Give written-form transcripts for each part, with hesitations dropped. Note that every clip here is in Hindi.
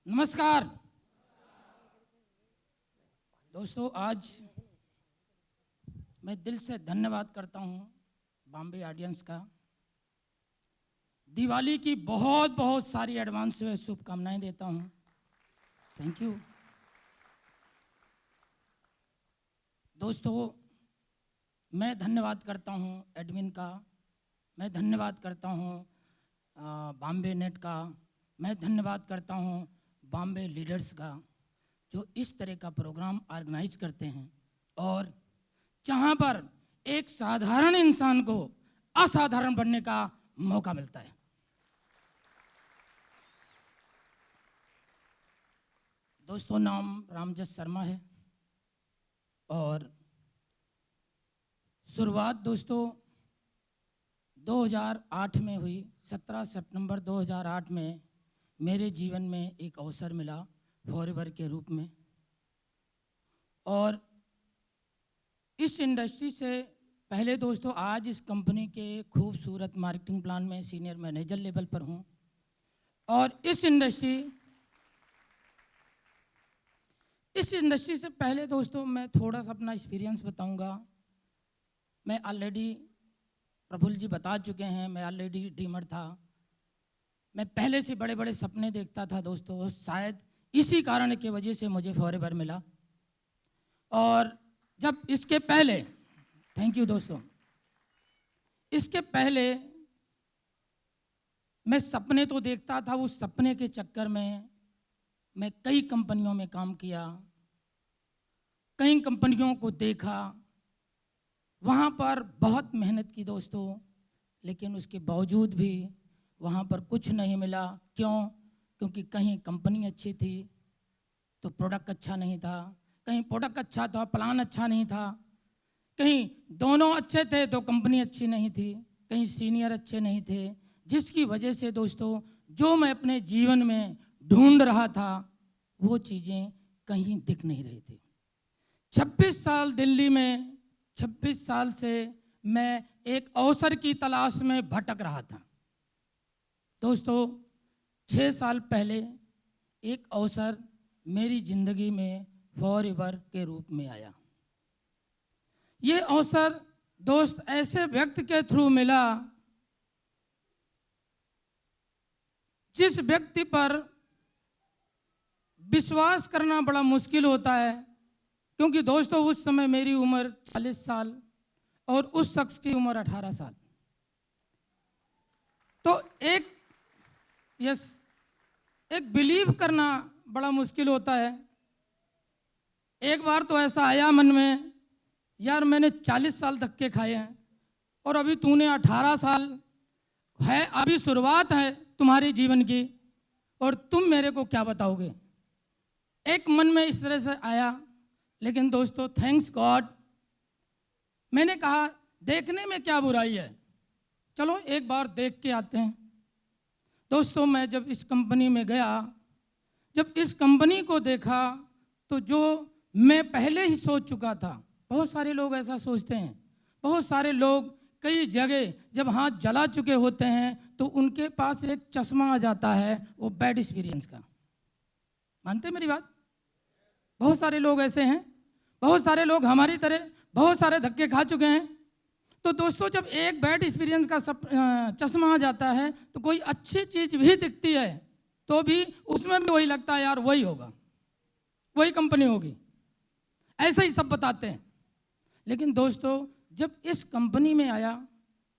नमस्कार दोस्तों, आज मैं दिल से धन्यवाद करता हूं बॉम्बे ऑडियंस का। दिवाली की बहुत बहुत सारी एडवांस में शुभकामनाएं देता हूं। थैंक यू दोस्तों। मैं धन्यवाद करता हूं एडमिन का, मैं धन्यवाद करता हूं बॉम्बे नेट का, मैं धन्यवाद करता हूं बॉम्बे लीडर्स का, जो इस तरह का प्रोग्राम ऑर्गेनाइज करते हैं और जहां पर एक साधारण इंसान को असाधारण बनने का मौका मिलता है। दोस्तों, नाम रामजस शर्मा है और शुरुआत दोस्तों 2008 में हुई। 17 सितंबर 2008 में मेरे जीवन में एक अवसर मिला फॉरएवर के रूप में, और इस इंडस्ट्री से पहले दोस्तों आज इस कंपनी के खूबसूरत मार्केटिंग प्लान में सीनियर मैनेजर लेवल पर हूं। और इस इंडस्ट्री से पहले दोस्तों मैं थोड़ा सा अपना एक्सपीरियंस बताऊंगा। मैं ऑलरेडी, प्रफुल्ल जी बता चुके हैं, मैं ऑलरेडी ड्रीमर था। मैं पहले से बड़े बड़े सपने देखता था दोस्तों, शायद इसी कारण की वजह से मुझे फॉरएवर मिला। और जब इसके पहले, थैंक यू दोस्तों, इसके पहले मैं सपने तो देखता था, उस सपने के चक्कर में मैं कई कंपनियों में काम किया, कई कंपनियों को देखा, वहाँ पर बहुत मेहनत की दोस्तों, लेकिन उसके बावजूद भी वहाँ पर कुछ नहीं मिला। क्यों? क्योंकि कहीं कंपनी अच्छी थी तो प्रोडक्ट अच्छा नहीं था, कहीं प्रोडक्ट अच्छा था प्लान अच्छा नहीं था, कहीं दोनों अच्छे थे तो कंपनी अच्छी नहीं थी, कहीं सीनियर अच्छे नहीं थे, जिसकी वजह से दोस्तों जो मैं अपने जीवन में ढूंढ रहा था वो चीज़ें कहीं दिख नहीं रही थी। 26 साल दिल्ली में, 26 साल से मैं एक अवसर की तलाश में भटक रहा था दोस्तों। 6 साल पहले एक अवसर मेरी जिंदगी में फॉरएवर के रूप में आया। ये अवसर दोस्त ऐसे व्यक्ति के थ्रू मिला जिस व्यक्ति पर विश्वास करना बड़ा मुश्किल होता है, क्योंकि दोस्तों उस समय मेरी उम्र 40 साल और उस शख्स की उम्र 18 साल। तो एक बिलीव करना बड़ा मुश्किल होता है। एक बार तो ऐसा आया मन में, यार मैंने 40 साल धक्के खाए हैं और अभी तूने 18 साल है, अभी शुरुआत है तुम्हारे जीवन की और तुम मेरे को क्या बताओगे। एक मन में इस तरह से आया, लेकिन दोस्तों थैंक्स गॉड, मैंने कहा देखने में क्या बुराई है, चलो एक बार देख के आते हैं। दोस्तों मैं जब इस कंपनी में गया, जब इस कंपनी को देखा तो जो मैं पहले ही सोच चुका था, बहुत सारे लोग ऐसा सोचते हैं, बहुत सारे लोग कई जगह जब हाथ जला चुके होते हैं तो उनके पास एक चश्मा आ जाता है, वो बैड एक्सपीरियंस का। मानते हैं मेरी बात? बहुत सारे लोग ऐसे हैं, बहुत सारे लोग हमारी तरह बहुत सारे धक्के खा चुके हैं। तो दोस्तों जब एक बैड एक्सपीरियंस का चश्मा आ जाता है तो कोई अच्छी चीज़ भी दिखती है तो भी उसमें भी वही लगता है, यार वही होगा, वही कंपनी होगी, ऐसा ही सब बताते हैं। लेकिन दोस्तों जब इस कंपनी में आया,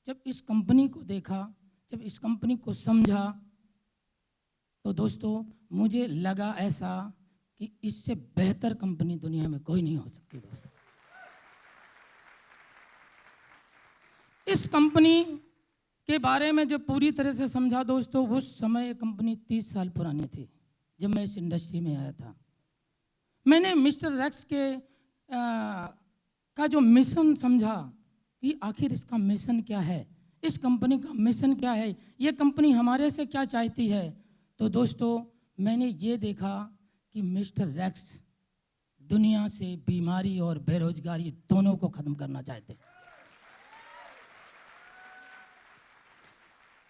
जब इस कंपनी को देखा, जब इस कंपनी को समझा, तो दोस्तों मुझे लगा ऐसा कि इससे बेहतर कंपनी दुनिया में कोई नहीं हो सकती। दोस्तों इस कंपनी के बारे में जब पूरी तरह से समझा दोस्तों, उस समय ये कंपनी 30 साल पुरानी थी जब मैं इस इंडस्ट्री में आया था। मैंने मिस्टर रेक्स के का जो मिशन समझा कि आखिर इसका मिशन क्या है, इस कंपनी का मिशन क्या है, ये कंपनी हमारे से क्या चाहती है। तो दोस्तों मैंने ये देखा कि मिस्टर रेक्स दुनिया से बीमारी और बेरोजगारी दोनों को खत्म करना चाहते हैं।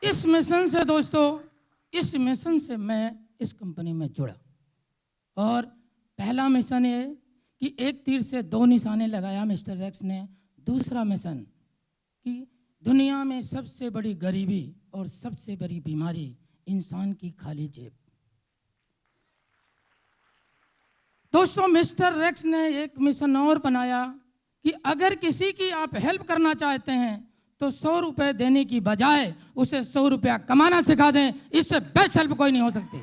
इस मिशन से दोस्तों, इस मिशन से मैं इस कंपनी में जुड़ा। और पहला मिशन ये कि एक तीर से दो निशाने लगाया मिस्टर एक्स ने। दूसरा मिशन कि दुनिया में सबसे बड़ी गरीबी और सबसे बड़ी बीमारी इंसान की खाली जेब। दोस्तों, मिस्टर एक्स ने एक मिशन और बनाया कि अगर किसी की आप हेल्प करना चाहते हैं तो 100 रुपये देने की बजाय उसे 100 रुपया कमाना सिखा दें। इससे बेस्ट हेल्प कोई नहीं हो सकती।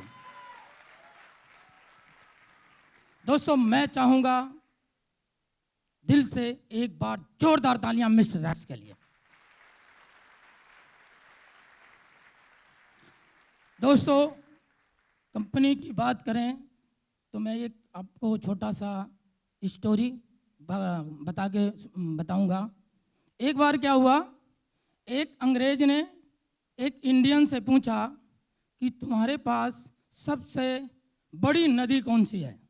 दोस्तों, मैं चाहूंगा दिल से एक बार जोरदार तालियां मिस्टर एक्स के लिए। दोस्तों, कंपनी की बात करें तो मैं एक आपको छोटा सा स्टोरी बताऊंगा। एक बार क्या हुआ, एक अंग्रेज ने एक इंडियन से पूछा कि तुम्हारे पास सबसे बड़ी नदी कौन सी है।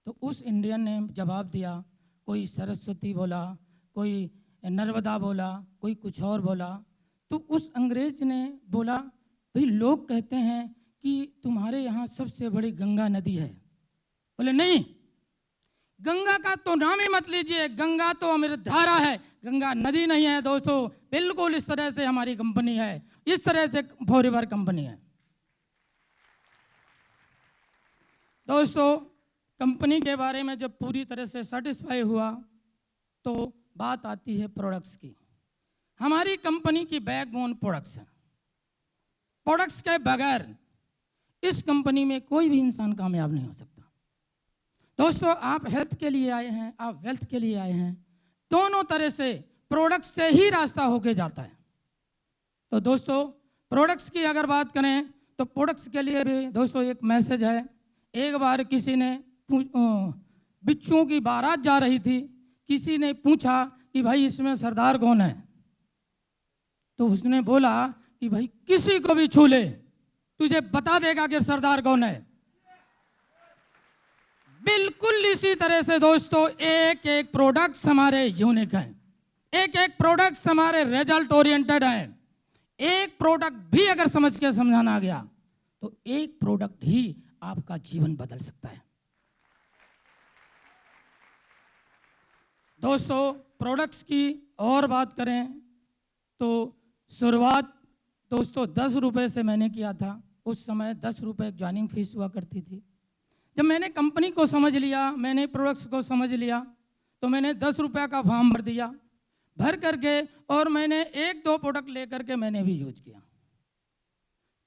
तो उस इंडियन ने जवाब दिया, कोई सरस्वती बोला, कोई नर्मदा बोला, कोई कुछ और बोला। तो उस अंग्रेज ने बोला, भाई लोग कहते हैं कि तुम्हारे यहाँ सबसे बड़ी गंगा नदी है। बोले नहीं, गंगा का तो नाम ही मत लीजिए, गंगा तो अमृत धारा है, गंगा नदी नहीं है। दोस्तों, बिल्कुल इस तरह से हमारी कंपनी है, इस तरह से फॉरएवर कंपनी है। दोस्तों, कंपनी के बारे में जब पूरी तरह से सेटिस्फाई हुआ तो बात आती है प्रोडक्ट्स की। हमारी कंपनी की बैकबोन प्रोडक्ट्स है। प्रोडक्ट्स के बगैर इस कंपनी में कोई भी इंसान कामयाब नहीं हो सकता। दोस्तों, आप हेल्थ के लिए आए हैं, आप वेल्थ के लिए आए हैं, दोनों तरह से प्रोडक्ट्स से ही रास्ता होके जाता है। तो दोस्तों, प्रोडक्ट्स की अगर बात करें तो प्रोडक्ट्स के लिए भी दोस्तों एक मैसेज है। एक बार किसी ने बिच्छुओं की बारात जा रही थी, किसी ने पूछा कि भाई इसमें सरदार कौन है। तो उसने बोला कि भाई किसी को भी छू ले, तुझे बता देगा कि सरदार कौन है। बिल्कुल इसी तरह से दोस्तों एक एक प्रोडक्ट्स हमारे यूनिक हैं, एक एक प्रोडक्ट्स हमारे रिजल्ट ओरिएंटेड हैं। एक प्रोडक्ट भी अगर समझ के समझाना गया तो एक प्रोडक्ट ही आपका जीवन बदल सकता है। दोस्तों, प्रोडक्ट्स की और बात करें तो शुरुआत दोस्तों 10 रुपये से मैंने किया था। उस समय 10 रुपये ज्वाइनिंग फीस हुआ करती थी। जब मैंने कंपनी को समझ लिया, मैंने प्रोडक्ट्स को समझ लिया, तो मैंने 10 रुपये का फॉर्म भर दिया, भर करके और मैंने एक दो प्रोडक्ट लेकर के मैंने भी यूज किया।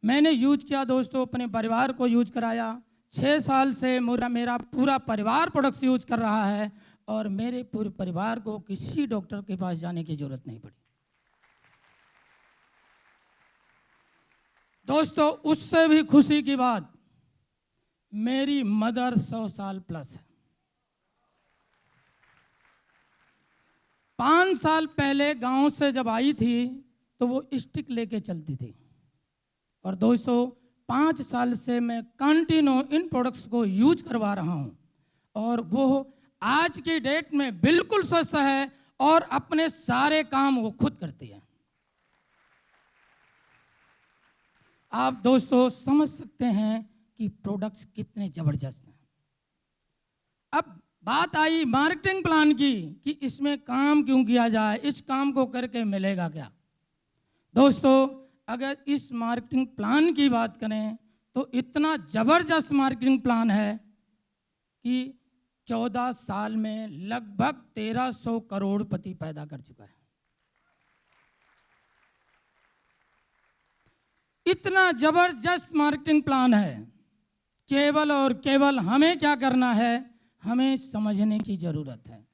मैंने यूज किया दोस्तों, अपने परिवार को यूज कराया। 6 साल से मेरा पूरा परिवार प्रोडक्ट्स यूज कर रहा है और मेरे पूरे परिवार को किसी डॉक्टर के पास जाने की जरूरत नहीं पड़ी। दोस्तों, उससे भी खुशी की बात, मेरी मदर 100 साल प्लस है। 5 साल पहले गांव से जब आई थी तो वो स्टिक लेके चलती थी। और दोस्तों 5 साल से मैं कंटिन्यू इन प्रोडक्ट्स को यूज करवा रहा हूं और वो आज की डेट में बिल्कुल स्वस्थ है और अपने सारे काम वो खुद करती है। आप दोस्तों समझ सकते हैं कि प्रोडक्ट्स कितने जबरदस्त हैं। अब बात आई मार्केटिंग प्लान की कि इसमें काम क्यों किया जाए, इस काम को करके मिलेगा क्या। दोस्तों, अगर इस मार्केटिंग प्लान की बात करें तो इतना जबरदस्त मार्केटिंग प्लान है कि 14 साल में लगभग 1300 करोड़पति पैदा कर चुका है। इतना जबरदस्त मार्केटिंग प्लान है। केवल और केवल हमें क्या करना है, हमें समझने की ज़रूरत है,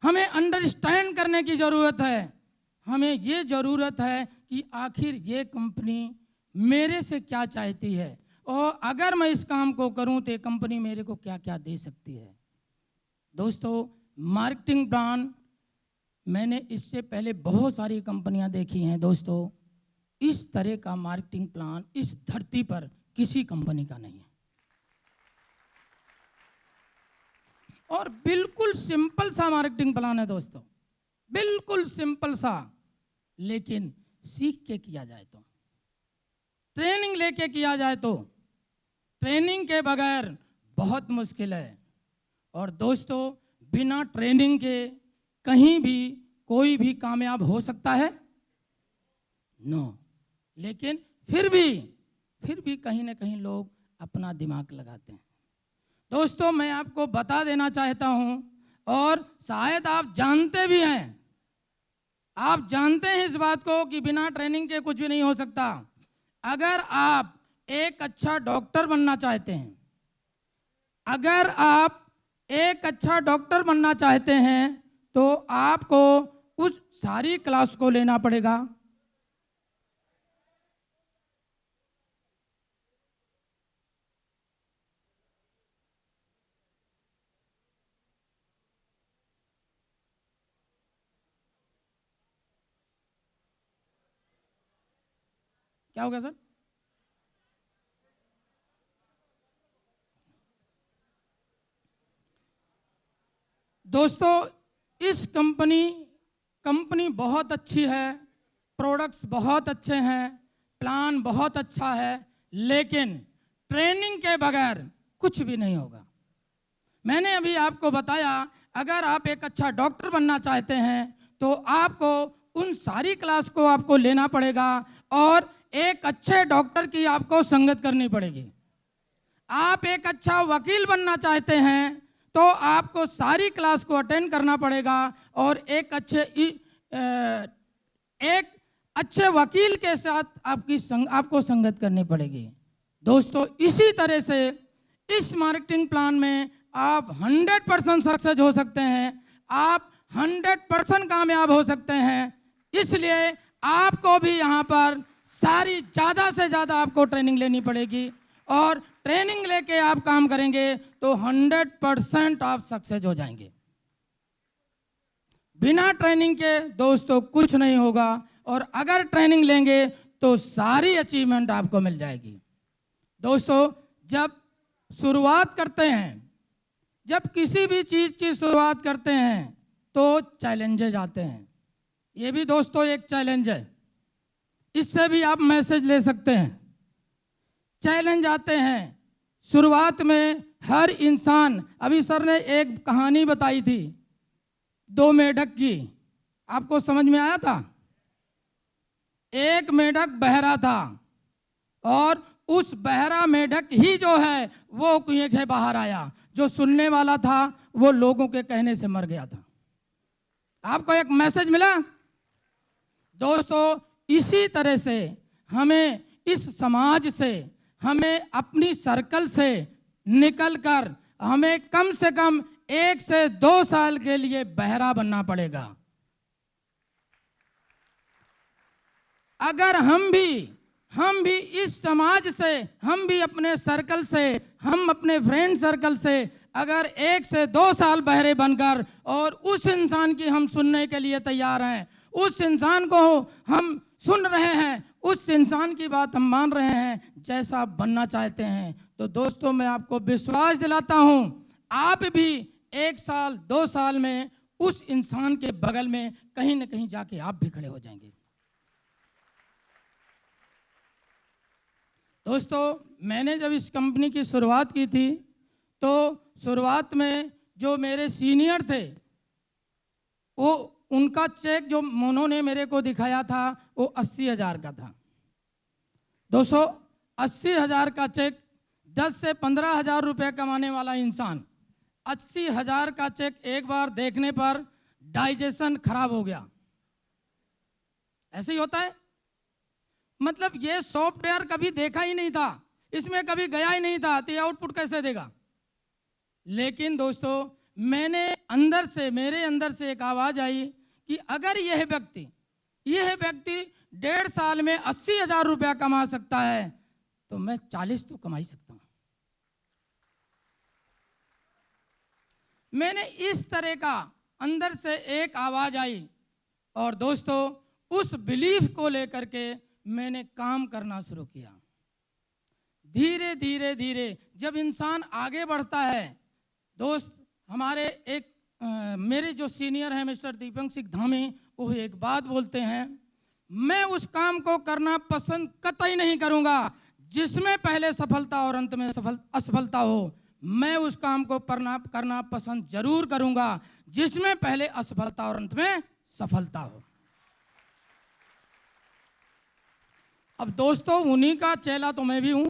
हमें अंडरस्टैंड करने की ज़रूरत है। हमें ये ज़रूरत है कि आखिर ये कंपनी मेरे से क्या चाहती है और अगर मैं इस काम को करूं तो ये कंपनी मेरे को क्या क्या दे सकती है। दोस्तों, मार्केटिंग प्लान मैंने इससे पहले बहुत सारी कंपनियां देखी हैं। दोस्तों, इस तरह का मार्केटिंग प्लान इस धरती पर किसी कंपनी का नहीं है और बिल्कुल सिंपल सा मार्केटिंग प्लान है दोस्तों, बिल्कुल सिंपल सा। लेकिन सीख के किया जाए तो, ट्रेनिंग लेके किया जाए तो, ट्रेनिंग के बगैर बहुत मुश्किल है। और दोस्तों, बिना ट्रेनिंग के कहीं भी कोई भी कामयाब हो सकता है? नो। लेकिन फिर भी कहीं ना कहीं लोग अपना दिमाग लगाते हैं। दोस्तों, मैं आपको बता देना चाहता हूं, और शायद आप जानते भी हैं, आप जानते हैं इस बात को कि बिना ट्रेनिंग के कुछ भी नहीं हो सकता। अगर आप एक अच्छा डॉक्टर बनना चाहते हैं, अगर आप एक अच्छा डॉक्टर बनना चाहते हैं, तो आपको उस सारी क्लास को लेना पड़ेगा। क्या हो गया सर? दोस्तों, इस कंपनी बहुत अच्छी है, प्रोडक्ट्स बहुत अच्छे हैं, प्लान बहुत अच्छा है, लेकिन ट्रेनिंग के बगैर कुछ भी नहीं होगा। मैंने अभी आपको बताया, अगर आप एक अच्छा डॉक्टर बनना चाहते हैं तो आपको उन सारी क्लास को आपको लेना पड़ेगा, और एक अच्छे डॉक्टर की आपको संगत करनी पड़ेगी। आप एक अच्छा वकील बनना चाहते हैं तो आपको सारी क्लास को अटेंड करना पड़ेगा, और एक अच्छे वकील के साथ आपको संगत करनी पड़ेगी। दोस्तों, इसी तरह से इस मार्केटिंग प्लान में आप 100% सक्सेस हो सकते हैं, आप 100% कामयाब हो सकते हैं। इसलिए आपको भी यहाँ पर ज़्यादा से ज़्यादा आपको ट्रेनिंग लेनी पड़ेगी, और ट्रेनिंग लेके आप काम करेंगे तो 100% आप सक्सेस हो जाएंगे। बिना ट्रेनिंग के दोस्तों कुछ नहीं होगा, और अगर ट्रेनिंग लेंगे तो सारी अचीवमेंट आपको मिल जाएगी। दोस्तों, जब शुरुआत करते हैं, जब किसी भी चीज़ की शुरुआत करते हैं तो चैलेंजेज आते हैं। ये भी दोस्तों एक चैलेंज है, इससे भी आप मैसेज ले सकते हैं। चैलेंज आते हैं शुरुआत में। हर इंसान, अभी सर ने एक कहानी बताई थी 2 मेढक की, आपको समझ में आया था? एक मेढक बहरा था, और उस बहरा मेढक ही जो है वो कुएं से बाहर आया। जो सुनने वाला था वो लोगों के कहने से मर गया था। आपको एक मैसेज मिला? दोस्तों, इसी तरह से हमें इस समाज से, हमें अपनी सर्कल से निकलकर हमें कम से कम 1 से 2 साल के लिए बहरा बनना पड़ेगा। अगर हम भी इस समाज से, हम भी अपने सर्कल से, हम अपने फ्रेंड सर्कल से अगर 1 से 2 साल बहरे बनकर, और उस इंसान की हम सुनने के लिए तैयार हैं, उस इंसान को हम सुन रहे हैं, उस इंसान की बात हम मान रहे हैं, जैसा आप बनना चाहते हैं, तो दोस्तों मैं आपको विश्वास दिलाता हूं, आप भी 1 साल 2 साल में उस इंसान के बगल में कहीं न कहीं जाके आप भी खड़े हो जाएंगे। दोस्तों, मैंने जब इस कंपनी की शुरुआत की थी तो शुरुआत में जो मेरे सीनियर थे, वो उनका चेक जो उन्होंने मेरे को दिखाया था वो 80,000 का था। दोस्तों, 80,000 का चेक, 10 से 15,000 रुपये कमाने वाला इंसान 80,000 का चेक एक बार देखने पर डाइजेशन खराब हो गया। ऐसे ही होता है। मतलब ये सॉफ्टवेयर कभी देखा ही नहीं था, इसमें कभी गया ही नहीं था, तो ये आउटपुट कैसे देगा? लेकिन दोस्तों, मेरे अंदर से एक आवाज आई कि अगर यह व्यक्ति 1.5 साल में 80,000 रुपया कमा सकता है तो मैं 40 तो कमा ही सकता हूं। मैंने इस तरह का अंदर से एक आवाज आई, और दोस्तों उस बिलीफ को लेकर के मैंने काम करना शुरू किया। धीरे धीरे जब इंसान आगे बढ़ता है, दोस्त हमारे मेरे जो सीनियर हैं मिस्टर दीपक सिंह धामी, वो एक बात बोलते हैं, मैं उस काम को करना पसंद कतई नहीं करूंगा जिसमें पहले सफलता और अंत में असफलता हो। मैं उस काम को करना पसंद जरूर करूंगा जिसमें पहले असफलता और अंत में सफलता हो। अब दोस्तों, उन्हीं का चेला तो मैं भी हूं।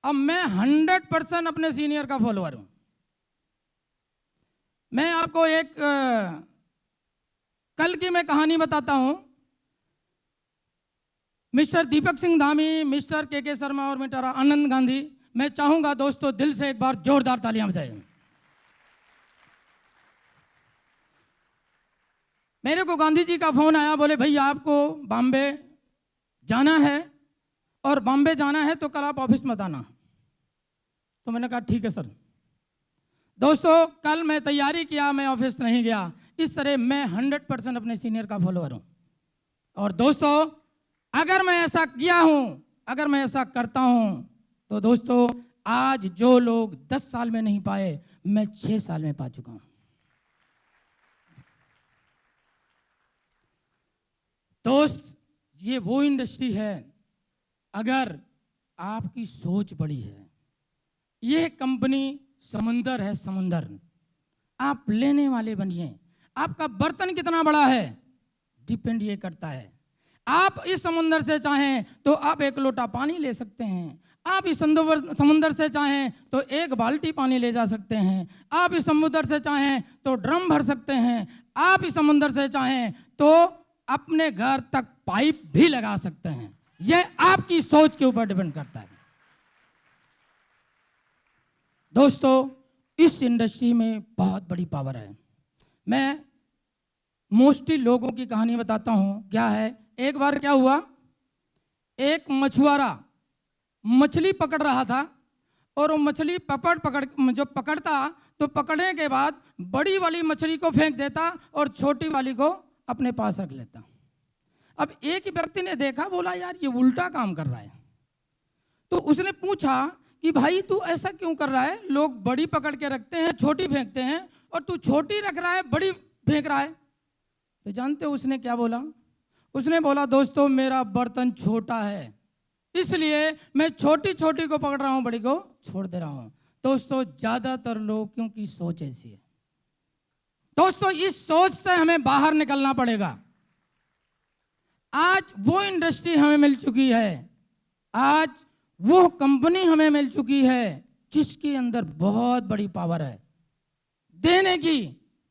अब मैं 100% अपने सीनियर का फॉलोअर हूं। मैं आपको एक कल की मैं कहानी बताता हूं। मिस्टर दीपक सिंह धामी, मिस्टर के शर्मा और मिस्टर आनंद गांधी, मैं चाहूंगा दोस्तों दिल से एक बार जोरदार तालियां बजाएं। मेरे को गांधी जी का फोन आया, बोले भैया आपको बॉम्बे जाना है और बॉम्बे जाना है तो कल आप ऑफिस मत आना। तो मैंने कहा ठीक है सर। दोस्तों, कल मैं तैयारी किया, मैं ऑफिस नहीं गया। इस तरह मैं 100% अपने सीनियर का फॉलोअर हूं। और दोस्तों, अगर मैं ऐसा किया हूं, अगर मैं ऐसा करता हूं, तो दोस्तों आज जो लोग 10 साल में नहीं पाए, मैं 6 साल में पा चुका हूं। दोस्त, ये वो इंडस्ट्री है, अगर आपकी सोच बड़ी है, ये कंपनी समुंदर है, समुंदर। आप लेने वाले बनिए। आपका बर्तन कितना बड़ा है डिपेंड ये करता है। आप इस समुंदर से चाहें तो आप 1 लोटा पानी ले सकते हैं। आप इस समुंदर से चाहें तो 1 बाल्टी पानी ले जा सकते हैं। आप इस समुंदर से चाहें तो ड्रम भर सकते हैं। आप इस समुंदर से चाहें तो अपने घर तक पाइप भी लगा सकते हैं। यह आपकी सोच के ऊपर डिपेंड करता है। दोस्तों, इस इंडस्ट्री में बहुत बड़ी पावर है। मैं मोस्टली लोगों की कहानी बताता हूं। क्या है, एक बार क्या हुआ, एक मछुआरा मछली पकड़ रहा था और वो मछली पकड़ता तो पकड़ने के बाद बड़ी वाली मछली को फेंक देता और छोटी वाली को अपने पास रख लेता। अब एक ही व्यक्ति ने देखा, बोला यार ये उल्टा काम कर रहा है। तो उसने पूछा कि भाई तू ऐसा क्यों कर रहा है? लोग बड़ी पकड़ के रखते हैं, छोटी फेंकते हैं, और तू छोटी रख रहा है, बड़ी फेंक रहा है। तो जानते हो उसने क्या बोला? उसने बोला दोस्तों मेरा बर्तन छोटा है, इसलिए मैं छोटी छोटी को पकड़ रहा हूं, बड़ी को छोड़ दे रहा हूं। दोस्तों, ज्यादातर लोग क्योंकि सोच ऐसी है। दोस्तों, इस सोच से हमें बाहर निकलना पड़ेगा। आज वो इंडस्ट्री हमें मिल चुकी है, आज वो कंपनी हमें मिल चुकी है जिसके अंदर बहुत बड़ी पावर है देने की।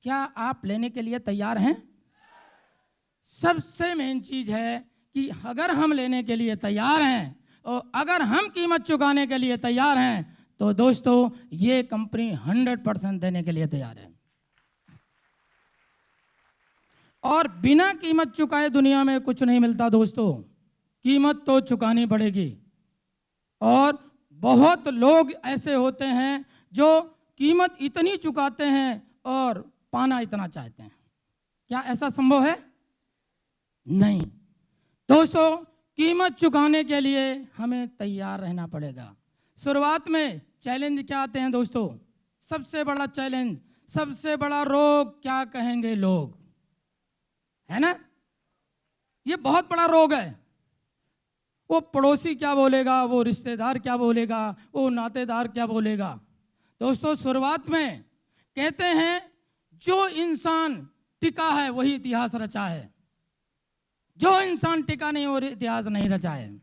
क्या आप लेने के लिए तैयार हैं? सबसे मेन चीज है कि अगर हम लेने के लिए तैयार हैं और अगर हम कीमत चुकाने के लिए तैयार हैं, तो दोस्तों ये कंपनी 100% देने के लिए तैयार है। और बिना कीमत चुकाए दुनिया में कुछ नहीं मिलता दोस्तों। कीमत तो चुकानी पड़ेगी। और बहुत लोग ऐसे होते हैं जो कीमत इतनी चुकाते हैं और पाना इतना चाहते हैं। क्या ऐसा संभव है? नहीं। दोस्तों, कीमत चुकाने के लिए हमें तैयार रहना पड़ेगा। शुरुआत में चैलेंज क्या आते हैं दोस्तों? सबसे बड़ा चैलेंज, सबसे बड़ा रोग, क्या कहेंगे लोग, है ना? ये बहुत बड़ा रोग है। वो पड़ोसी क्या बोलेगा, वो रिश्तेदार क्या बोलेगा, वो नातेदार क्या बोलेगा। दोस्तों, शुरुआत में कहते हैं जो इंसान टिका है वही इतिहास रचा है। जो इंसान टिका नहीं वो इतिहास नहीं रचा है।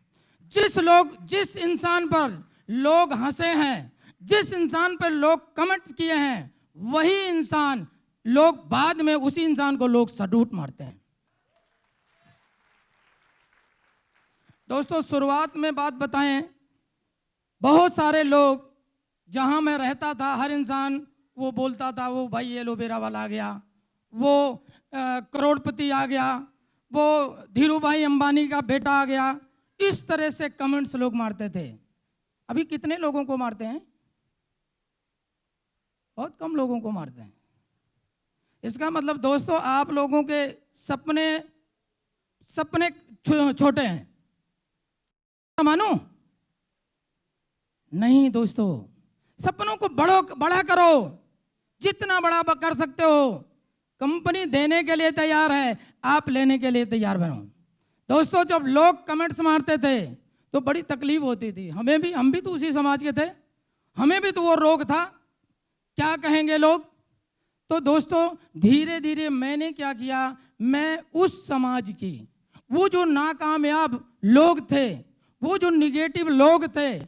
जिस इंसान पर लोग हंसे हैं, जिस इंसान पर लोग कमेंट किए हैं, वही इंसान लोग बाद में उसी इंसान को लोग सल्यूट मारते हैं। दोस्तों, शुरुआत में बात बताएं, बहुत सारे लोग, जहां मैं रहता था, हर इंसान वो बोलता था वो भाई एलोवेरा वाला आ गया, वो करोड़पति आ गया, वो धीरू भाई अंबानी का बेटा आ गया। इस तरह से कमेंट्स लोग मारते थे। अभी कितने लोगों को मारते हैं? बहुत कम लोगों को मारते हैं। इसका मतलब दोस्तों आप लोगों के सपने छोटे हैं, मानो नहीं। दोस्तों, सपनों को बड़ा करो, जितना बड़ा कर सकते हो। कंपनी देने के लिए तैयार है, आप लेने के लिए तैयार बनो। दोस्तों, जब लोग कमेंट्स मारते थे तो बड़ी तकलीफ होती थी। हम भी तो उसी समाज के थे। हमें भी तो वो रोग था, क्या कहेंगे लोग। तो दोस्तों धीरे धीरे मैंने क्या किया, मैं उस समाज की वो जो नाकामयाब लोग थे, वो जो निगेटिव लोग थे,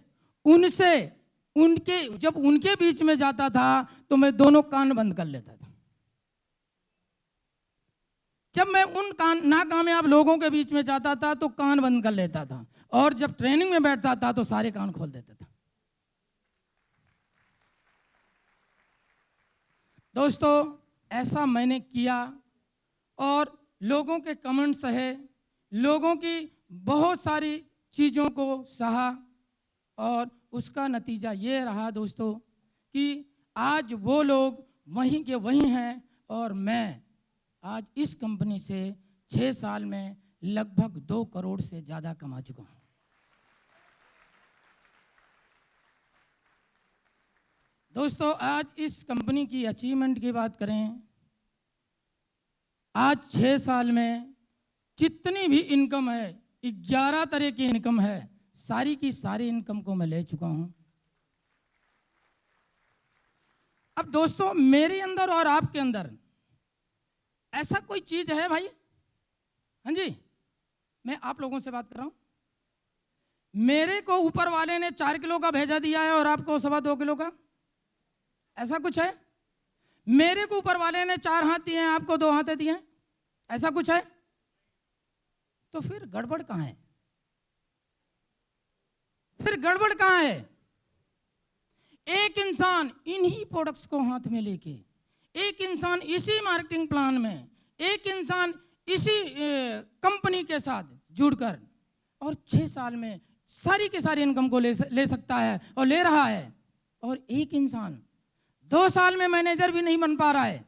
उनसे उनके जब उनके बीच में जाता था तो मैं दोनों कान बंद कर लेता था। जब मैं उन नाकामयाब लोगों के बीच में जाता था तो कान बंद कर लेता था, और जब ट्रेनिंग में बैठता था तो सारे कान खोल देता था। दोस्तों ऐसा मैंने किया और लोगों के कमेंट्स सहे, लोगों की बहुत सारी चीज़ों को सहा, और उसका नतीजा ये रहा दोस्तों कि आज वो लोग वहीं के वहीं हैं, और मैं आज इस कंपनी से 6 साल में लगभग 2 करोड़ से ज़्यादा कमा चुका हूँ। दोस्तों आज इस कंपनी की अचीवमेंट की बात करें, आज 6 साल में जितनी भी इनकम है, 11 तरह की इनकम है, सारी की सारी इनकम को मैं ले चुका हूं। अब दोस्तों मेरे अंदर और आपके अंदर ऐसा कोई चीज है भाई? हाँ जी, मैं आप लोगों से बात कर रहा हूं। मेरे को ऊपर वाले ने 4 किलो का भेजा दिया है और आपको 2.25 किलो का, ऐसा कुछ है? मेरे को ऊपर वाले ने 4 हाथ दिए हैं, आपको 2 हाथ दिए हैं, ऐसा कुछ है? तो फिर गड़बड़ कहां है? फिर गड़बड़ कहां है? एक इंसान इन्हीं प्रोडक्ट्स को हाथ में लेके, एक इंसान इसी मार्केटिंग प्लान में, एक इंसान इसी कंपनी के साथ जुड़कर और 6 साल में सारी की सारी इनकम को ले सकता है और ले रहा है। और एक इंसान 2 साल में मैनेजर भी नहीं बन पा रहा है,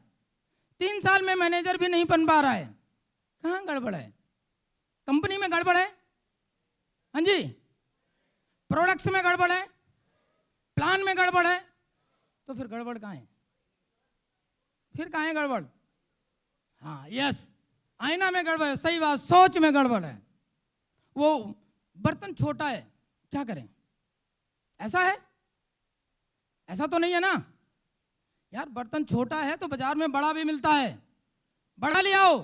3 साल में मैनेजर भी नहीं बन पा रहा है। कहाँ गड़बड़ है? कंपनी में गड़बड़ है? हाँ जी, प्रोडक्ट्स में गड़बड़ है, प्लान में गड़बड़ है, तो फिर गड़बड़ कहाँ है? फिर कहाँ है गड़बड़? हाँ यस, आईना में गड़बड़ है, सही बात, सोच में गड़बड़ है। वो बर्तन छोटा है, क्या करें? ऐसा है? ऐसा तो नहीं है ना यार, बर्तन छोटा है तो बाजार में बड़ा भी मिलता है, बड़ा ले आओ।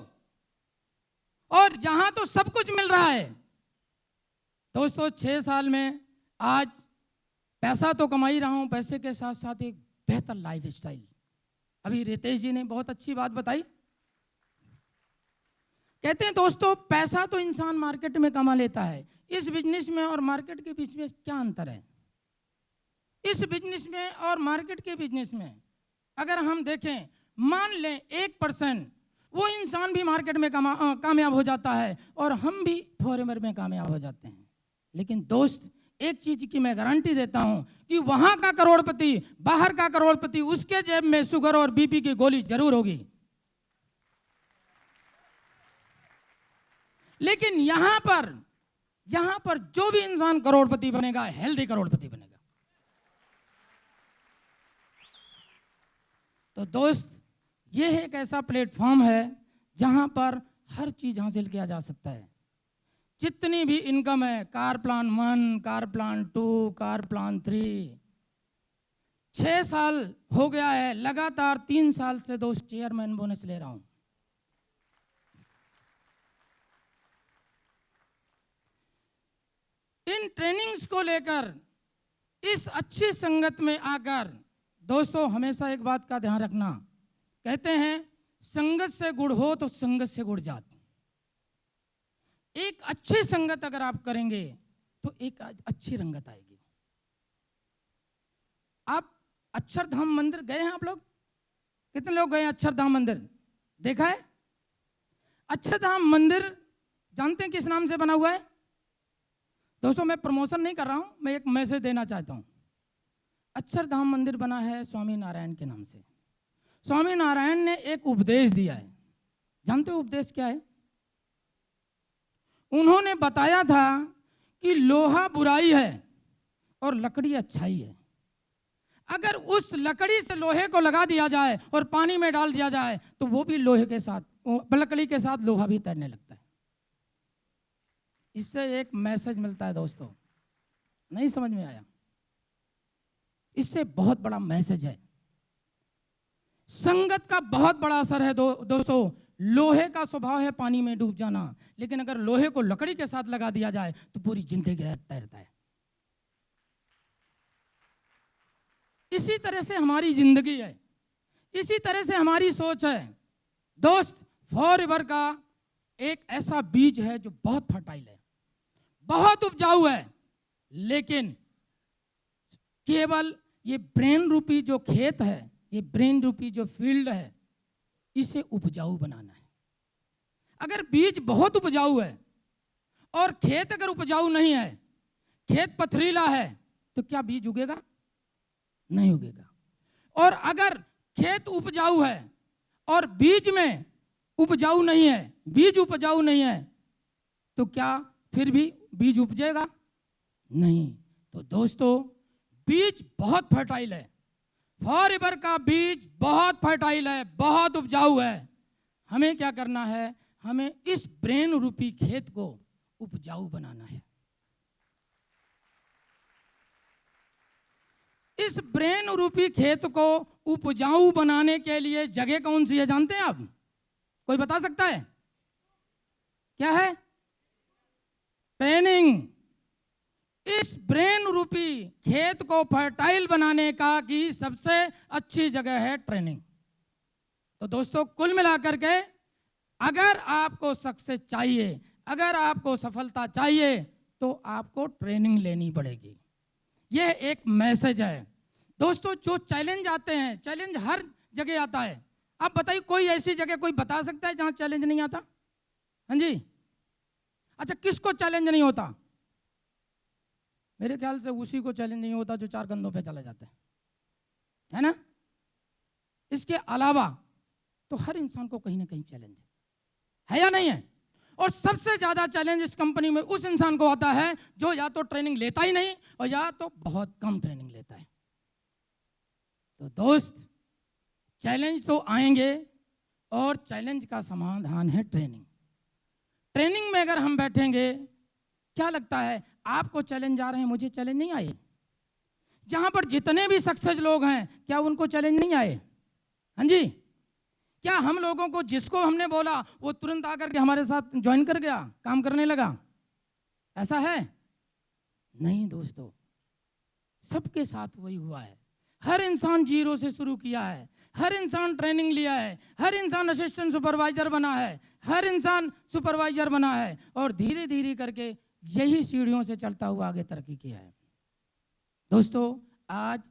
और जहां तो सब कुछ मिल रहा है। दोस्तों 6 साल में आज पैसा तो कमा ही रहा हूं, पैसे के साथ साथ एक बेहतर लाइफ स्टाइल। अभी रितेश जी ने बहुत अच्छी बात बताई, कहते हैं दोस्तों पैसा तो इंसान मार्केट में कमा लेता है, इस बिजनेस में और मार्केट के बीच में क्या अंतर है? इस बिजनेस में और मार्केट के बिजनेस में अगर हम देखें, मान लें 1% वो इंसान भी मार्केट में कामयाब हो जाता है और हम भी फॉरेवर में कामयाब हो जाते हैं। लेकिन दोस्त एक चीज की मैं गारंटी देता हूं कि वहां का करोड़पति, बाहर का करोड़पति, उसके जेब में शुगर और बीपी की गोली जरूर होगी। लेकिन यहां पर जो भी इंसान करोड़पति बनेगा, हेल्दी करोड़पति बनेगा। तो दोस्त ये एक ऐसा प्लेटफॉर्म है जहां पर हर चीज हासिल किया जा सकता है। जितनी भी इनकम है, car plan 1, car plan 2, car plan 3, 6 साल हो गया है, लगातार 3 साल से दोस्त चेयरमैन बोनस ले रहा हूं। इन ट्रेनिंग्स को लेकर, इस अच्छी संगत में आकर दोस्तों हमेशा एक बात का ध्यान रखना, कहते हैं संगत से गुड़ हो तो संगत से गुड़ जात। एक अच्छी संगत अगर आप करेंगे तो एक अच्छी रंगत आएगी। आप अक्षरधाम मंदिर गए हैं? आप लोग कितने लोग गए हैं अक्षरधाम मंदिर? देखा है? अक्षरधाम मंदिर जानते हैं किस नाम से बना हुआ है? दोस्तों मैं प्रमोशन नहीं कर रहा हूं, मैं एक मैसेज देना चाहता हूं। अक्षरधाम मंदिर बना है स्वामी नारायण के नाम से। स्वामी नारायण ने एक उपदेश दिया है, जानते हो उपदेश क्या है? उन्होंने बताया था कि लोहा बुराई है और लकड़ी अच्छाई है। अगर उस लकड़ी से लोहे को लगा दिया जाए और पानी में डाल दिया जाए तो वो भी लोहे के साथ, लकड़ी के साथ लोहा भी तैरने लगता है। इससे एक मैसेज मिलता है दोस्तों, नहीं समझ में आया? इससे बहुत बड़ा मैसेज है। संगत का बहुत बड़ा असर है दोस्तों। लोहे का स्वभाव है पानी में डूब जाना, लेकिन अगर लोहे को लकड़ी के साथ लगा दिया जाए तो पूरी जिंदगी तैरता है। इसी तरह से हमारी जिंदगी है, इसी तरह से हमारी सोच है। दोस्त, फॉरएवर का एक ऐसा बीज है जो बहुत फर्टाइल है, बहुत उपजाऊ है, लेकिन केवल ये ब्रेन रूपी जो खेत है, ये ब्रेन रूपी जो फील्ड है, इसे उपजाऊ बनाना है। अगर बीज बहुत उपजाऊ है और खेत अगर उपजाऊ नहीं है, खेत पथरीला है, तो क्या बीज उगेगा? नहीं उगेगा। और अगर खेत उपजाऊ है और बीज में उपजाऊ नहीं है, बीज उपजाऊ नहीं है, तो क्या फिर भी बीज उपजेगा? नहीं। तो दोस्तों, बीज बहुत फर्टाइल है, फॉरएवर का बीज बहुत फर्टाइल है, बहुत उपजाऊ है। हमें क्या करना है? हमें इस ब्रेन रूपी खेत को उपजाऊ बनाना है। इस ब्रेन रूपी खेत को उपजाऊ बनाने के लिए जगह कौन सी है जानते हैं आप? कोई बता सकता है? क्या है? ट्रेनिंग। इस ब्रेन रूपी खेत को फर्टाइल बनाने का की सबसे अच्छी जगह है ट्रेनिंग। तो दोस्तों, कुल मिलाकर के अगर आपको सक्सेस चाहिए, अगर आपको सफलता चाहिए, तो आपको ट्रेनिंग लेनी पड़ेगी। यह एक मैसेज है दोस्तों। जो चैलेंज आते हैं, चैलेंज हर जगह आता है। आप बताइए, कोई ऐसी जगह कोई बता सकता है जहां चैलेंज नहीं आता? हाँ जी। अच्छा, किसको चैलेंज नहीं होता? मेरे ख्याल से उसी को चैलेंज नहीं होता जो 4 कंधों पे चला जाता है ना? इसके अलावा तो हर इंसान को कहीं ना कहीं चैलेंज है या नहीं है? और सबसे ज्यादा चैलेंज इस कंपनी में उस इंसान को आता है जो या तो ट्रेनिंग लेता ही नहीं और या तो बहुत कम ट्रेनिंग लेता है। तो दोस्त, चैलेंज तो आएंगे और चैलेंज का समाधान है ट्रेनिंग। ट्रेनिंग में अगर हम बैठेंगे, क्या लगता है आपको चैलेंज आ रहे हैं, मुझे चैलेंज नहीं आए? जहां पर जितने भी सक्सेस लोग हैं, क्या उनको चैलेंज नहीं आए? हाँ जी। क्या हम लोगों को जिसको हमने बोला वो तुरंत आकर के हमारे साथ ज्वाइन कर गया, काम करने लगा? ऐसा है? नहीं दोस्तों, सबके साथ वही हुआ है। हर इंसान जीरो से शुरू किया है, हर इंसान ट्रेनिंग लिया है, हर इंसान असिस्टेंट सुपरवाइजर बना है, हर इंसान सुपरवाइजर बना है और धीरे धीरे करके यही सीढ़ियों से चलता हुआ आगे तरक्की किया है। दोस्तों, आज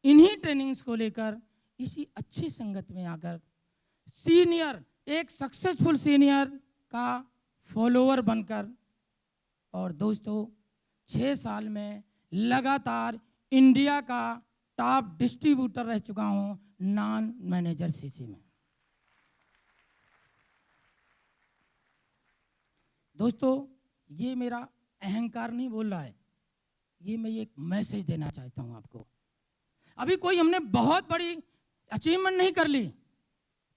इन्हीं ट्रेनिंग्स को लेकर इसी अच्छी संगत में आकर सीनियर, एक सक्सेसफुल सीनियर का फॉलोअर बनकर, और दोस्तों 6 साल में लगातार इंडिया का टॉप डिस्ट्रीब्यूटर रह चुका हूं नॉन मैनेजर सीसी में। दोस्तों, ये मेरा अहंकार नहीं बोल रहा है, ये मैं एक मैसेज देना चाहता हूं आपको। अभी कोई हमने बहुत बड़ी अचीवमेंट नहीं कर ली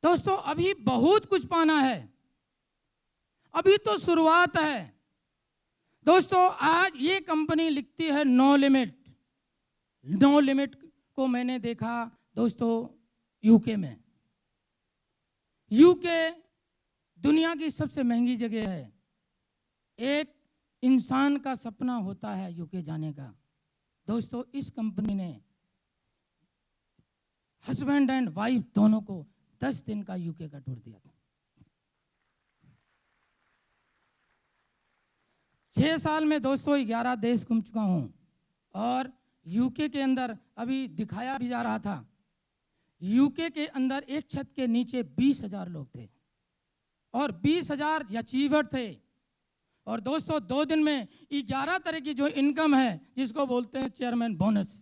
दोस्तों, अभी बहुत कुछ पाना है, अभी तो शुरुआत है। दोस्तों, आज ये कंपनी लिखती है नो लिमिट। नो लिमिट को मैंने देखा दोस्तों यूके में। यूके दुनिया की सबसे महंगी जगह है। एक इंसान का सपना होता है यूके जाने का। दोस्तों, इस कंपनी ने हस्बैंड एंड वाइफ दोनों को 10 दिन का यूके का टूर दिया था। 6 साल में दोस्तों 11 देश घूम चुका हूं और यूके के अंदर अभी दिखाया भी जा रहा था, यूके के अंदर एक छत के नीचे 20,000 लोग थे और 20,000 अचीवर थे। और दोस्तों 2 दिन में 11 तरह की जो इनकम है, जिसको बोलते हैं चेयरमैन बोनस,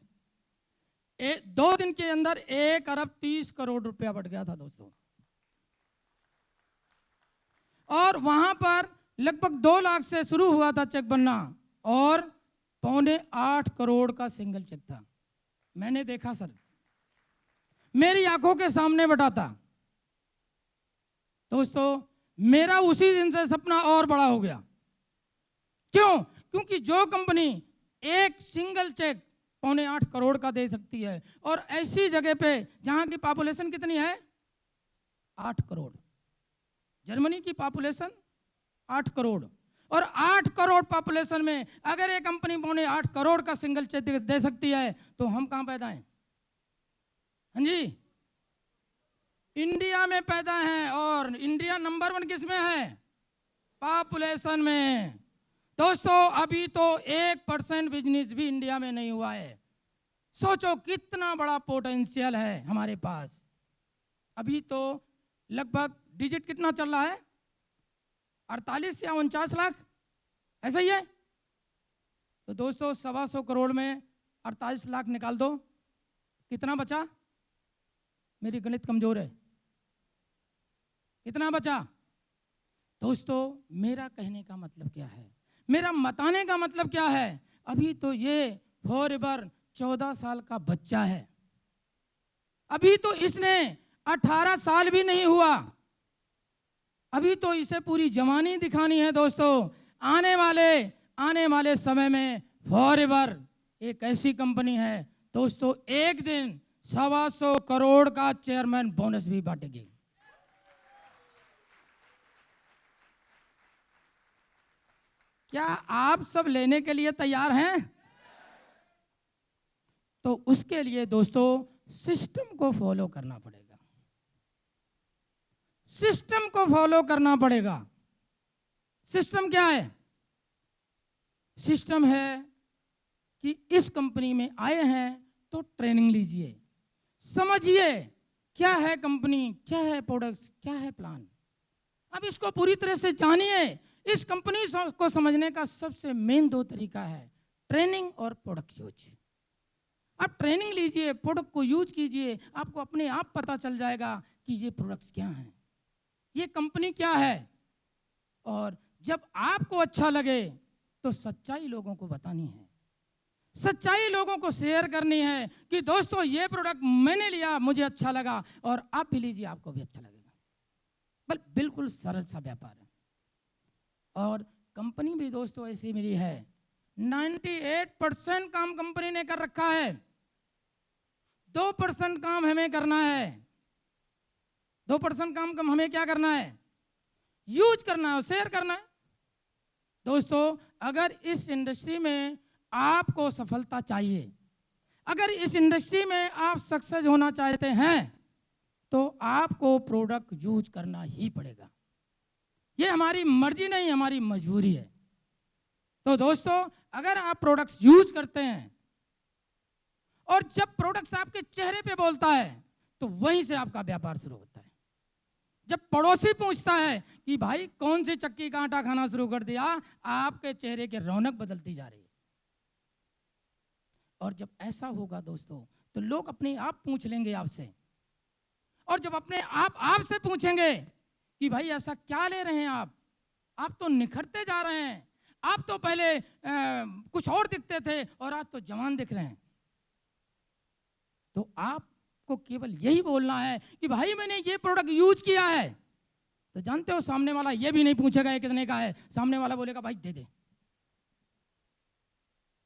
2 दिन के अंदर 1 अरब 30 करोड़ रुपया बढ़ गया था दोस्तों। और वहां पर लगभग 2 लाख से शुरू हुआ था चेक बनना और 7.25 करोड़ का सिंगल चेक था। मैंने देखा सर, मेरी आंखों के सामने बटा था। दोस्तों, मेरा उसी दिन से सपना और बड़ा हो गया। क्यों? क्योंकि जो कंपनी एक सिंगल चेक 8.25 करोड़ का दे सकती है। और ऐसी जगह पे जहां की पॉपुलेशन कितनी है, 8 करोड़। जर्मनी की पॉपुलेशन 8 करोड़, और 8 करोड़ पॉपुलेशन में अगर ये कंपनी 8.25 करोड़ का सिंगल चेक दे सकती है, तो हम कहां पैदा हैं? हाँ जी, इंडिया में पैदा हैं। और इंडिया नंबर 1 किस में है? पॉपुलेशन में। दोस्तों अभी तो 1% बिजनेस भी इंडिया में नहीं हुआ है। सोचो कितना बड़ा पोटेंशियल है हमारे पास। अभी तो लगभग डिजिट कितना चल रहा है, 48 या 49 लाख, ऐसा ही है। तो दोस्तों 125 करोड़ में 48 लाख निकाल दो, कितना बचा? मेरी गणित कमजोर है, कितना बचा? दोस्तों मेरा कहने का मतलब क्या है, मेरा बताने का मतलब क्या है? अभी तो ये फॉरएवर 14 साल का बच्चा है, अभी तो इसने 18 साल भी नहीं हुआ, अभी तो इसे पूरी जवानी दिखानी है। दोस्तों आने वाले समय में फॉरएवर एक ऐसी कंपनी है दोस्तों, एक दिन 125 करोड़ का चेयरमैन बोनस भी बांटेगी। क्या आप सब लेने के लिए तैयार हैं? तो उसके लिए दोस्तों सिस्टम को फॉलो करना पड़ेगा, सिस्टम को फॉलो करना पड़ेगा। सिस्टम क्या है? सिस्टम है कि इस कंपनी में आए हैं तो ट्रेनिंग लीजिए, समझिए क्या है कंपनी, क्या है प्रोडक्ट्स, क्या है प्लान। अब इसको पूरी तरह से जानिए। इस कंपनी को समझने का सबसे मेन 2 तरीका है, ट्रेनिंग और प्रोडक्ट यूज। आप ट्रेनिंग लीजिए, प्रोडक्ट को यूज कीजिए, आपको अपने आप पता चल जाएगा कि ये प्रोडक्ट्स क्या हैं, ये कंपनी क्या है। और जब आपको अच्छा लगे तो सच्चाई लोगों को बतानी है, सच्चाई लोगों को शेयर करनी है कि दोस्तों ये प्रोडक्ट मैंने लिया, मुझे अच्छा लगा, और आप भी लीजिए, आपको भी अच्छा लगेगा। बिल्कुल सरल सा व्यापार है। और कंपनी भी दोस्तों ऐसी मिली है, 98% काम कंपनी ने कर रखा है, 2% काम हमें करना है। 2% काम हमें क्या करना है? यूज करना है, शेयर करना है। दोस्तों अगर इस इंडस्ट्री में आपको सफलता चाहिए, अगर इस इंडस्ट्री में आप सक्सेस होना चाहते हैं, तो आपको प्रोडक्ट यूज करना ही पड़ेगा। ये हमारी मर्जी नहीं, हमारी मजबूरी है। तो दोस्तों अगर आप प्रोडक्ट्स यूज करते हैं और जब प्रोडक्ट्स आपके चेहरे पे बोलता है, तो वहीं से आपका व्यापार शुरू होता है। जब पड़ोसी पूछता है कि भाई कौन सी चक्की का आटा खाना शुरू कर दिया, आपके चेहरे की रौनक बदलती जा रही है। और जब ऐसा होगा दोस्तों, तो लोग अपने आप पूछ लेंगे आपसे, और जब अपने आप आपसे पूछेंगे कि भाई ऐसा क्या ले रहे हैं आप तो निखरते जा रहे हैं, आप तो पहले कुछ और दिखते थे और आज तो जवान दिख रहे हैं। तो आपको केवल यही बोलना है कि भाई मैंने ये प्रोडक्ट यूज किया है। तो जानते हो सामने वाला ये भी नहीं पूछेगा ये कितने का है, सामने वाला बोलेगा भाई दे दे।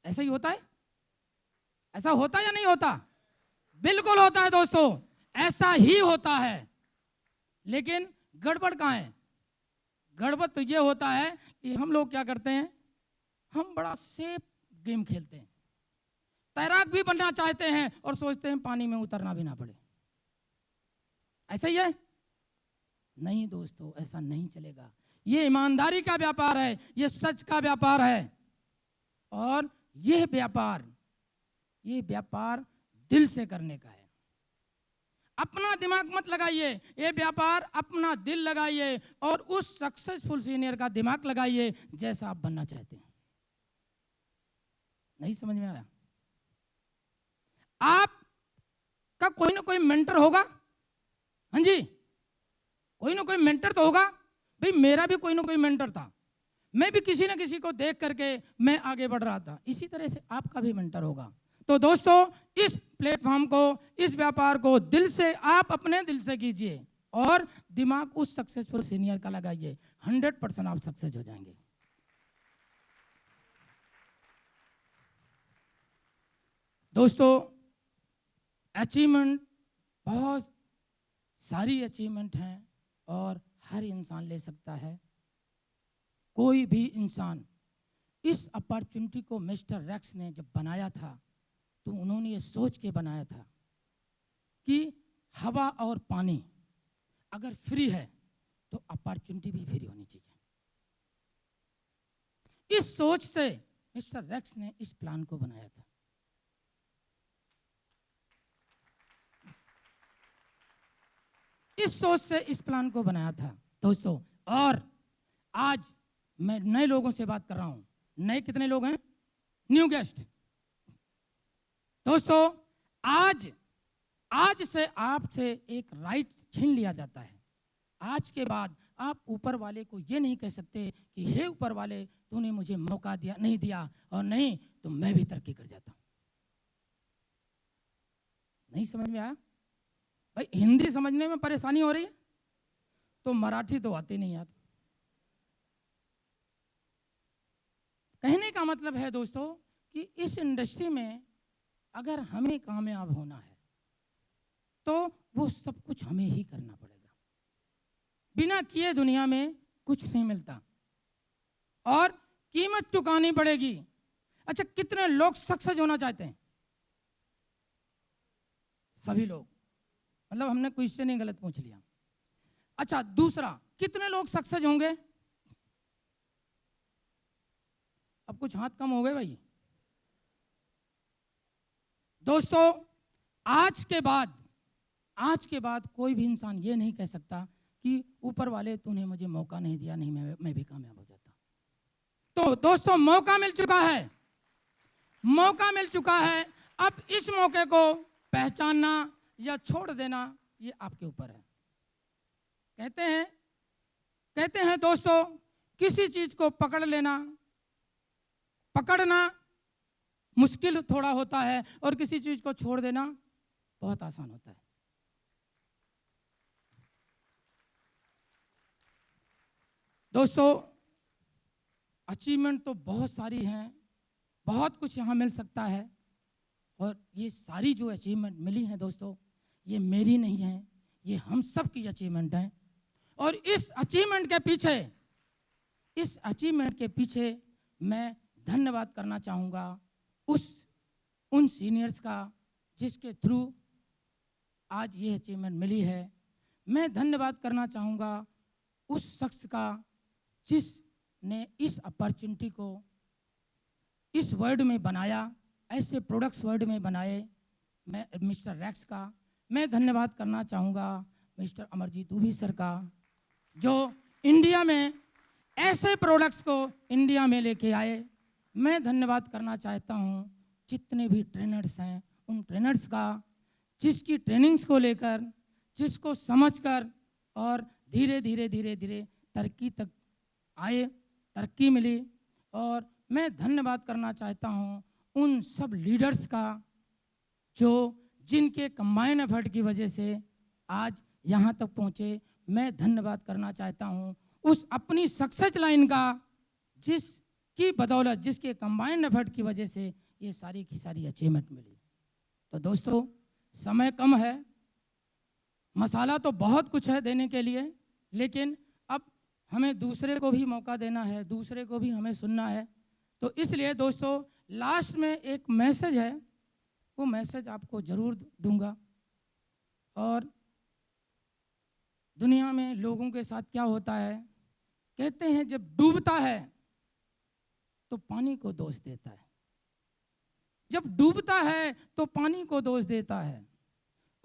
ऐसा ही होता है, ऐसा होता या नहीं होता? बिल्कुल होता है दोस्तों, ऐसा ही होता है। लेकिन गड़बड़ कहाँ है? गड़बड़ तो ये होता है कि हम लोग क्या करते हैं, हम बड़ा सेफ गेम खेलते हैं, तैराक भी बनना चाहते हैं और सोचते हैं पानी में उतरना भी ना पड़े। ऐसा ही है? नहीं दोस्तों, ऐसा नहीं चलेगा। ये ईमानदारी का व्यापार है, ये सच का व्यापार है। और ये व्यापार दिल से करने का है। अपना दिमाग मत लगाइए, ये व्यापार अपना दिल लगाइए और उस सक्सेसफुल सीनियर का दिमाग लगाइए जैसा आप बनना चाहते हैं। नहीं समझ में आया? आपका कोई ना कोई मेंटर होगा। हाँ जी, कोई ना कोई मेंटर तो होगा। भाई मेरा भी कोई ना कोई मेंटर था, मैं भी किसी ना किसी को देख करके मैं आगे बढ़ रहा था। इसी तरह से आपका भी मेंटर होगा। तो दोस्तों इस प्लेटफॉर्म को, इस व्यापार को दिल से, आप अपने दिल से कीजिए और दिमाग उस सक्सेसफुल सीनियर का लगाइए, 100% आप सक्सेस हो जाएंगे। दोस्तों, अचीवमेंट बहुत सारी अचीवमेंट हैं और हर इंसान ले सकता है। कोई भी इंसान, इस अपॉर्चुनिटी को मिस्टर रेक्स ने जब बनाया था तो उन्होंने ये सोच के बनाया था कि हवा और पानी अगर फ्री है तो अपॉर्चुनिटी भी फ्री होनी चाहिए। इस सोच से मिस्टर रेक्स ने इस प्लान को बनाया था। इस सोच से इस प्लान को बनाया था दोस्तों। और आज मैं नए लोगों से बात कर रहा हूं। नए कितने लोग हैं? New guest. दोस्तों, आज से आपसे एक राइट छीन लिया जाता है। आज के बाद आप ऊपर वाले को ये नहीं कह सकते कि हे ऊपर वाले, तूने मुझे मौका दिया नहीं दिया, और नहीं तो मैं भी तरक्की कर जाता हूं। नहीं समझ में आया? भाई, हिंदी समझने में परेशानी हो रही है तो मराठी तो आती नहीं यार। कहने का मतलब है दोस्तों कि इस इंडस्ट्री में अगर हमें कामयाब होना है तो वो सब कुछ हमें ही करना पड़ेगा। बिना किए दुनिया में कुछ नहीं मिलता और कीमत चुकानी पड़ेगी। अच्छा, कितने लोग सक्सेस होना चाहते हैं? सभी लोग। मतलब हमने क्वेश्चन ही गलत पूछ लिया। अच्छा, दूसरा, कितने लोग सक्सेस होंगे? अब कुछ हाथ कम हो गए भाई। दोस्तों, आज के बाद कोई भी इंसान ये नहीं कह सकता कि ऊपर वाले तूने मुझे मौका नहीं दिया, नहीं मैं भी कामयाब हो जाता। तो दोस्तों, मौका मिल चुका है, मौका मिल चुका है। अब इस मौके को पहचानना या छोड़ देना ये आपके ऊपर है। कहते हैं दोस्तों, किसी चीज को पकड़ना मुश्किल थोड़ा होता है और किसी चीज को छोड़ देना बहुत आसान होता है। दोस्तों, अचीवमेंट तो बहुत सारी हैं, बहुत कुछ यहाँ मिल सकता है, और ये सारी जो अचीवमेंट मिली हैं दोस्तों, ये मेरी नहीं है, ये हम सब की अचीवमेंट है। और इस अचीवमेंट के पीछे मैं धन्यवाद करना चाहूँगा उन सीनियर्स का जिसके थ्रू आज ये अचीवमेंट मिली है। मैं धन्यवाद करना चाहूँगा उस शख्स का जिसने इस अपॉर्चुनिटी को इस वर्ड में बनाया, ऐसे प्रोडक्ट्स वर्ड में बनाए। मैं मिस्टर रेक्स का मैं धन्यवाद करना चाहूँगा मिस्टर अमरजीत उभी सर का, जो इंडिया में ऐसे प्रोडक्ट्स को इंडिया में लेके आए। मैं धन्यवाद करना चाहता हूँ जितने भी ट्रेनर्स हैं, उन ट्रेनर्स का जिसकी ट्रेनिंग्स को लेकर, जिसको समझकर और धीरे धीरे तरक्की तक आए, तरक्की मिली। और मैं धन्यवाद करना चाहता हूँ उन सब लीडर्स का जो जिनके कंबाइन एफर्ट की वजह से आज यहाँ तक पहुँचे। मैं धन्यवाद करना चाहता हूँ उस अपनी सक्सेस लाइन का जिसकी बदौलत, जिसके कंबाइन एफर्ट की वजह से ये सारी की सारी अचीवमेंट मिली। तो दोस्तों, समय कम है, मसाला तो बहुत कुछ है देने के लिए, लेकिन अब हमें दूसरे को भी मौका देना है, दूसरे को भी हमें सुनना है। तो इसलिए दोस्तों, लास्ट में एक मैसेज है, वो मैसेज आपको ज़रूर दूंगा। और दुनिया में लोगों के साथ क्या होता है, कहते हैं जब डूबता है तो पानी को दोष देता है, जब डूबता है तो पानी को दोष देता है,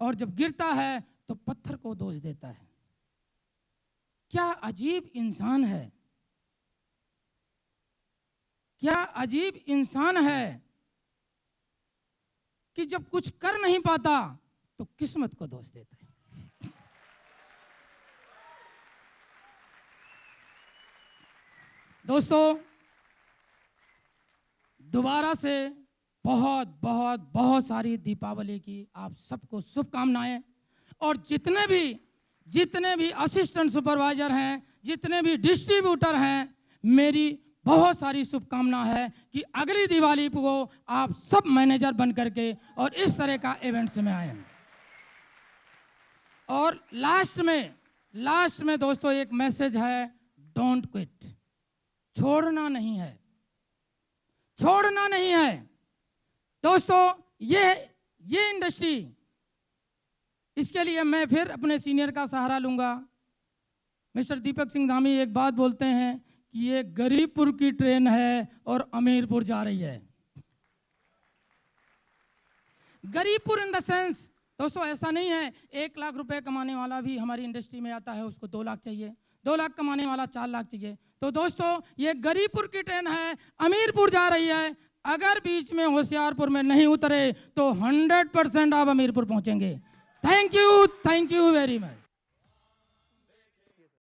और जब गिरता है तो पत्थर को दोष देता है। क्या अजीब इंसान है, क्या अजीब इंसान है कि जब कुछ कर नहीं पाता तो किस्मत को दोष देता है। दोस्तों, दोबारा से बहुत सारी दीपावली की आप सबको शुभकामनाएं। और जितने भी असिस्टेंट सुपरवाइजर हैं, जितने भी डिस्ट्रीब्यूटर हैं, मेरी बहुत सारी शुभकामना है कि अगली दिवाली को आप सब मैनेजर बन करके और इस तरह का इवेंट्स में आए। और लास्ट में दोस्तों एक मैसेज है, डोंट क्विट, छोड़ना नहीं है, छोड़ना नहीं है। दोस्तों ये इंडस्ट्री, इसके लिए मैं फिर अपने सीनियर का सहारा लूंगा। मिस्टर दीपक सिंह धामी एक बात बोलते हैं कि ये गरीबपुर की ट्रेन है और अमीरपुर जा रही है। गरीबपुर इन द सेंस दोस्तों ऐसा नहीं है 1 लाख रुपए कमाने वाला भी हमारी इंडस्ट्री में आता है, उसको 2 लाख चाहिए, 2 लाख कमाने वाला 4 लाख चाहिए। तो दोस्तों ये गरीबपुर की ट्रेन है, अमीरपुर जा रही है। अगर बीच में होशियारपुर में नहीं उतरे तो 100% आप अमीरपुर पहुंचेंगे। Thank you very much.